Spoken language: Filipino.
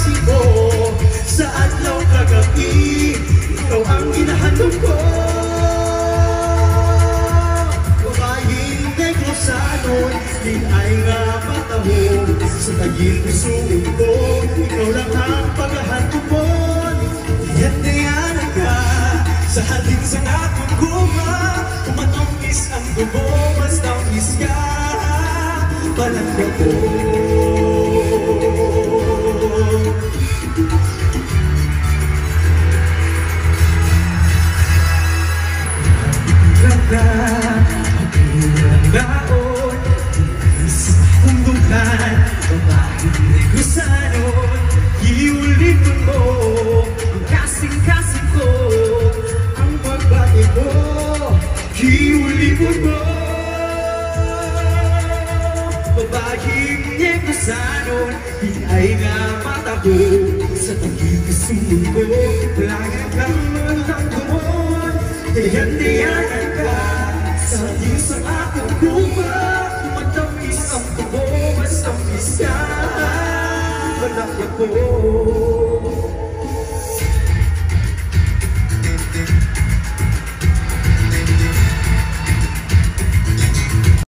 resibo. Sa adlaw kagabi, ikaw ang ginahandog ko. Babaeng negro sa anon, di ay nga matahong. Sa tagil pusuin ko, ikaw lang ang paghahandog mo. Yandayanan ka sa halin sa akong guma. Kumatongis ang dugo, mas tawis ka palangga ko. Ganda, ang daon, sa akong dukan, babaeng negro sa anon, iulitin mo ang kasing-kasing ko. Ang babae mo, iulitin mo. Babaeng negro sa anon, di ay nga matabo. Sa tagigisuin ko, langit kang matanggamon. Dayan-dayanan ka sa his ang akong guma. Matamis ang tubo, mas tamis ka palangga ko.